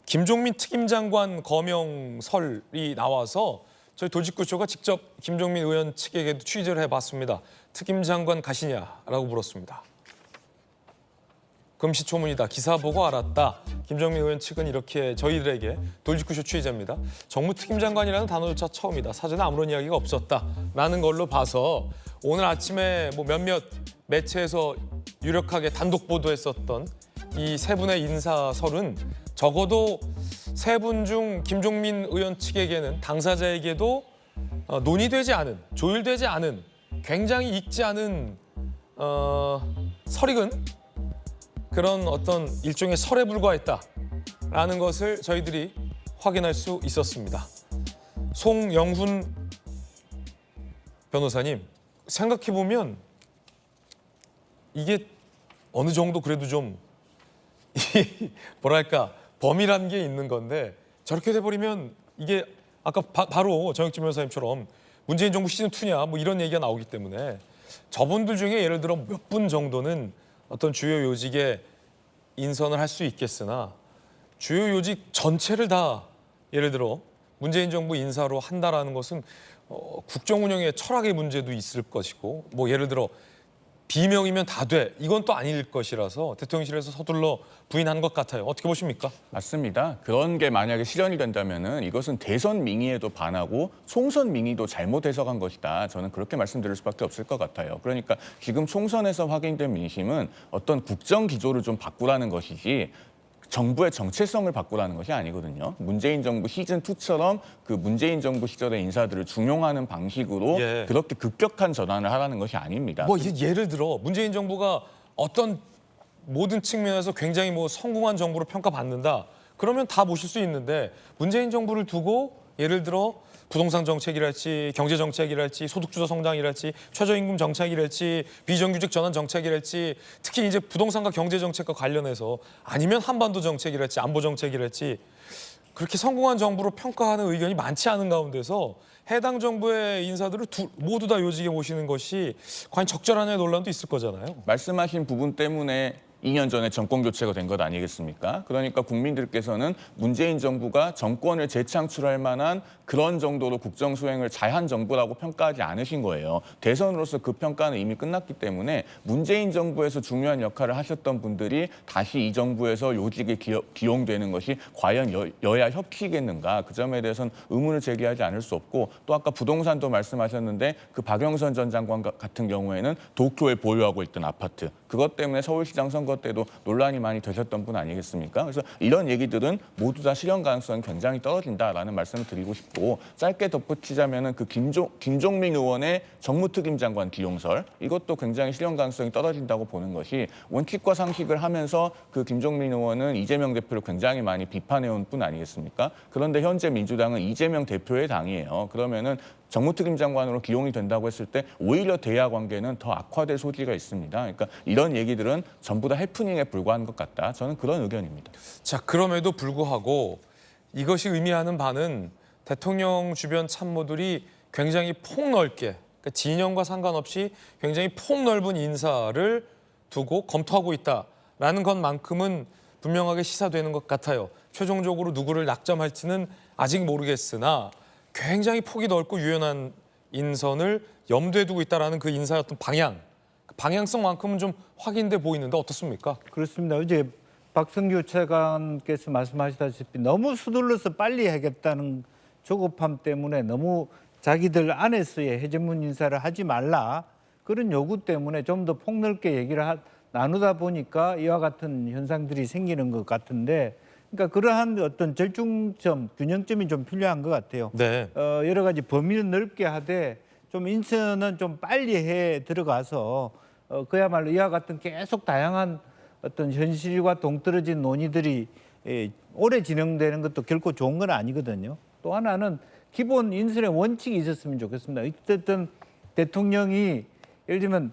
김종민 특임장관 거명설이 나와서 저희 돌직구쇼가 직접 김종민 의원 측에게도 취재를 해봤습니다. 특임장관 가시냐라고 물었습니다. 금시초문이다. 기사 보고 알았다. 김종민 의원 측은 이렇게 저희들에게 돌직구쇼 취재입니다. 정무특임장관이라는 단어조차 처음이다. 사전에 아무런 이야기가 없었다라는 걸로 봐서 오늘 아침에 뭐 몇몇 매체에서 유력하게 단독 보도했었던 이 세 분의 인사설은 적어도 세 분 중 김종민 의원 측에게는 당사자에게도 논의되지 않은, 조율되지 않은, 굉장히 익지 않은 설익은 그런 어떤 일종의 설에 불과했다라는 것을 저희들이 확인할 수 있었습니다. 송영훈 변호사님, 생각해보면 이게 어느 정도 그래도 좀 뭐랄까 범위라는 게 있는 건데 저렇게 돼버리면 이게 아까 바로 정혁진 변호사님처럼 문재인 정부 시즌2냐 뭐 이런 얘기가 나오기 때문에 저분들 중에 예를 들어 몇 분 정도는 어떤 주요 요직에 인선을 할 수 있겠으나 주요 요직 전체를 다 예를 들어 문재인 정부 인사로 한다라는 것은 국정 운영의 철학의 문제도 있을 것이고 뭐 예를 들어 비명이면 다 돼. 이건 또 아닐 것이라서 대통령실에서 서둘러 부인한 것 같아요. 어떻게 보십니까? 맞습니다. 그런 게 만약에 실현이 된다면은 이것은 대선 민의에도 반하고 총선 민의도 잘못 해석한 것이다. 저는 그렇게 말씀드릴 수밖에 없을 것 같아요. 그러니까 지금 총선에서 확인된 민심은 어떤 국정 기조를 좀 바꾸라는 것이지 정부의 정체성을 바꾸라는 것이 아니거든요. 문재인 정부 시즌2처럼 그 문재인 정부 시절의 인사들을 중용하는 방식으로 그렇게 급격한 전환을 하라는 것이 아닙니다. 뭐 예를 들어 문재인 정부가 어떤 모든 측면에서 굉장히 뭐 성공한 정부로 평가받는다. 그러면 다 모실 수 있는데 문재인 정부를 두고 예를 들어 부동산 정책이랄지 경제 정책이랄지 소득주도 성장이랄지 최저임금 정책이랄지 비정규직 전환 정책이랄지 특히 이제 부동산과 경제 정책과 관련해서 아니면 한반도 정책이랄지 안보 정책이랄지 그렇게 성공한 정부로 평가하는 의견이 많지 않은 가운데서 해당 정부의 인사들을 모두 다 요직에 모시는 것이 과연 적절하냐의 논란도 있을 거잖아요. 말씀하신 부분 때문에 2년 전에 정권 교체가 된 것 아니겠습니까? 그러니까 국민들께서는 문재인 정부가 정권을 재창출할 만한 그런 정도로 국정 수행을 잘한 정부라고 평가하지 않으신 거예요. 대선으로서 그 평가는 이미 끝났기 때문에 문재인 정부에서 중요한 역할을 하셨던 분들이 다시 이 정부에서 요직에 기용되는 것이 과연 여야 협치겠는가? 그 점에 대해서는 의문을 제기하지 않을 수 없고 또 아까 부동산도 말씀하셨는데 그 박영선 전 장관 같은 경우에는 도쿄에 보유하고 있던 아파트 그것 때문에 서울시장 선거 때도 논란이 많이 되셨던 분 아니겠습니까? 그래서 이런 얘기들은 모두 다 실현 가능성이 굉장히 떨어진다라는 말씀을 드리고 싶고 짧게 덧붙이자면은 그 김종민 의원의 정무특임장관 기용설 이것도 굉장히 실현 가능성이 떨어진다고 보는 것이 원칙과 상식을 하면서 그 김종민 의원은 이재명 대표를 굉장히 많이 비판해온 분 아니겠습니까? 그런데 현재 민주당은 이재명 대표의 당이에요. 그러면은 정무특임장관으로 기용이 된다고 했을 때 오히려 대야 관계는 더 악화될 소지가 있습니다. 그러니까 이런 얘기들은 전부 다 해프닝에 불과한 것 같다. 저는 그런 의견입니다. 자, 그럼에도 불구하고 이것이 의미하는 바는 대통령 주변 참모들이 굉장히 폭넓게 그러니까 진영과 상관없이 굉장히 폭넓은 인사를 두고 검토하고 있다라는 것만큼은 분명하게 시사되는 것 같아요. 최종적으로 누구를 낙점할지는 아직 모르겠으나 굉장히 폭이 넓고 유연한 인선을 염두에 두고 있다라는 그 인사의 어떤 방향성만큼은 좀 확인돼 보이는데 어떻습니까? 그렇습니다. 어제 박성규 차관께서 말씀하시다시피 너무 서둘러서 빨리 하겠다는 조급함 때문에 너무 자기들 안에서의 해전문 인사를 하지 말라 그런 요구 때문에 좀 더 폭넓게 얘기를 나누다 보니까 이와 같은 현상들이 생기는 것 같은데 그러니까 그러한 어떤 절충점, 균형점이 좀 필요한 것 같아요. 네. 여러 가지 범위는 넓게 하되 좀 인선은 좀 빨리 해 들어가서 그야말로 이와 같은 계속 다양한 어떤 현실과 동떨어진 논의들이 오래 진행되는 것도 결코 좋은 건 아니거든요. 또 하나는 기본 인선의 원칙이 있었으면 좋겠습니다. 어쨌든 대통령이 예를 들면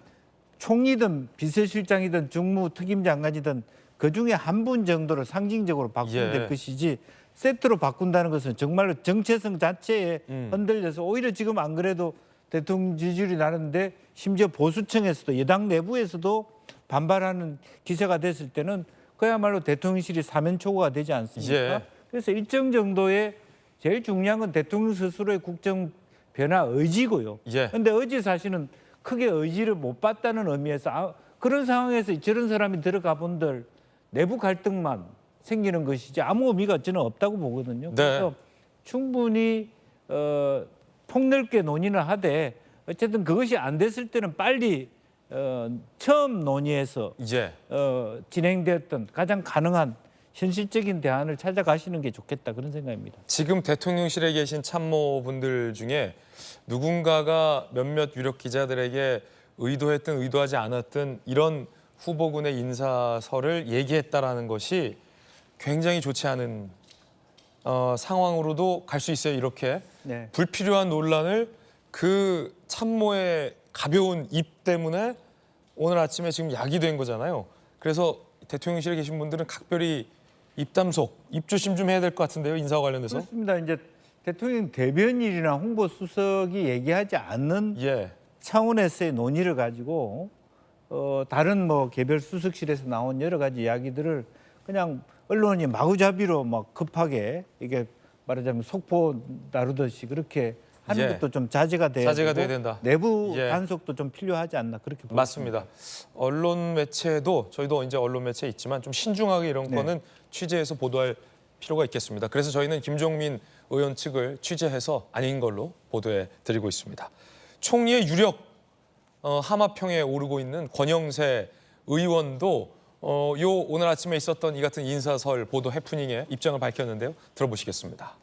총리든 비서실장이든 중무특임장관이든 그중에 한 분 정도를 상징적으로 바꾸면 될 것이지 세트로 바꾼다는 것은 정말로 정체성 자체에 흔들려서 오히려 지금 안 그래도 대통령 지지율이 나는데 심지어 보수층에서도 여당 내부에서도 반발하는 기세가 됐을 때는 그야말로 대통령실이 사면초가가 되지 않습니까? 그래서 일정 정도의 제일 중요한 건 대통령 스스로의 국정 변화 의지고요. 예. 그런데 어제 사실은 크게 의지를 못 봤다는 의미에서 그런 상황에서 저런 사람이 들어가 본들 내부 갈등만 생기는 것이지 아무 의미가 저는 없다고 보거든요. 네. 그래서 충분히 폭넓게 논의를 하되 어쨌든 그것이 안 됐을 때는 빨리 처음 논의해서 예. 진행되었던 가장 가능한 현실적인 대안을 찾아가시는 게 좋겠다 그런 생각입니다. 지금 대통령실에 계신 참모분들 중에 누군가가 몇몇 유력 기자들에게 의도했든 의도하지 않았든 이런 후보군의 인사설을 얘기했다라는 것이 굉장히 좋지 않은 상황으로도 갈 수 있어요. 이렇게 네. 불필요한 논란을 그 참모의 가벼운 입 때문에 오늘 아침에 지금 야기된 거잖아요. 그래서 대통령실에 계신 분들은 각별히 입담속, 입조심 좀 해야 될 것 같은데요. 인사와 관련해서. 그렇습니다. 이제 대통령 대변인이나 홍보 수석이 얘기하지 않는 예. 차원에서의 논의를 가지고 다른 뭐 개별 수석실에서 나온 여러 가지 이야기들을 그냥 언론이 마구잡이로 막 급하게 이게 말하자면 속보 다루듯이 그렇게 하는 예. 것도 좀 자제가 돼야 자제가 되고 돼야 된다. 내부 예. 단속도 좀 필요하지 않나 그렇게 보입니다. 맞습니다. 언론 매체도 저희도 이제 언론 매체에 있지만 좀 신중하게 이런 네. 거는 취재해서 보도할 필요가 있겠습니다. 그래서 저희는 김종민 의원 측을 취재해서 아닌 걸로 보도해 드리고 있습니다. 총리의 유력 하마평에 오르고 있는 권영세 의원도 요 오늘 아침에 있었던 이 같은 인사설 보도 해프닝에 입장을 밝혔는데요. 들어보시겠습니다.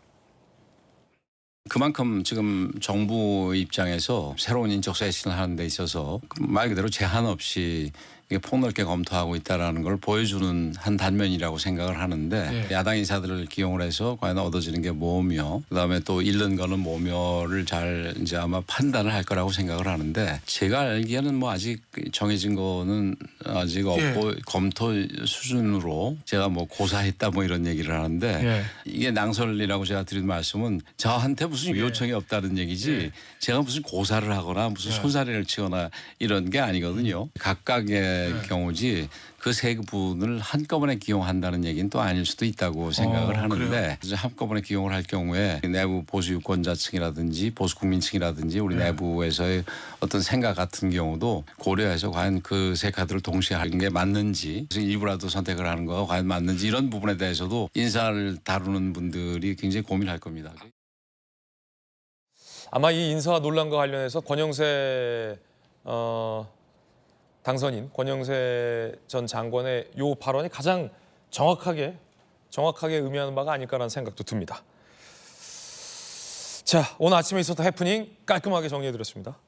그만큼 지금 정부 입장에서 새로운 인적 쇄신을 하는 데 있어서 말 그대로 제한 없이 이게 폭넓게 검토하고 있다는 걸 보여주는 한 단면이라고 생각을 하는데 야당 인사들을 기용을 해서 과연 얻어지는 게 뭐며 그다음에 또 잃는 거는 뭐며를 잘 이제 아마 판단을 할 거라고 생각을 하는데 제가 알기에는 뭐 아직 정해진 거는 아직 없고 검토 수준으로 제가 뭐 고사했다 뭐 이런 얘기를 하는데 이게 낭설이라고 제가 드린 말씀은 저한테 무슨 요청이 없다는 얘기지 제가 무슨 고사를 하거나 무슨 손사래를 치거나 이런 게 아니거든요. 각각의 경우지 그 세 분을 한꺼번에 기용한다는 얘기는 또 아닐 수도 있다고 생각을 하는데 한꺼번에 기용을 할 경우에 내부 보수 유권자층이라든지 보수 국민층이라든지 우리 내부에서의 어떤 생각 같은 경우도 고려해서 과연 그 세 카드를 동시에 하는 게 맞는지 일부라도 선택을 하는 거가 과연 맞는지 이런 부분에 대해서도 인사를 다루는 분들이 굉장히 고민할 겁니다. 아마 이 인사 논란과 관련해서 권영세 당선인 권영세 전 장관의 요 발언이 가장 정확하게 의미하는 바가 아닐까라는 생각도 듭니다. 자, 오늘 아침에 있었던 해프닝 깔끔하게 정리해드렸습니다.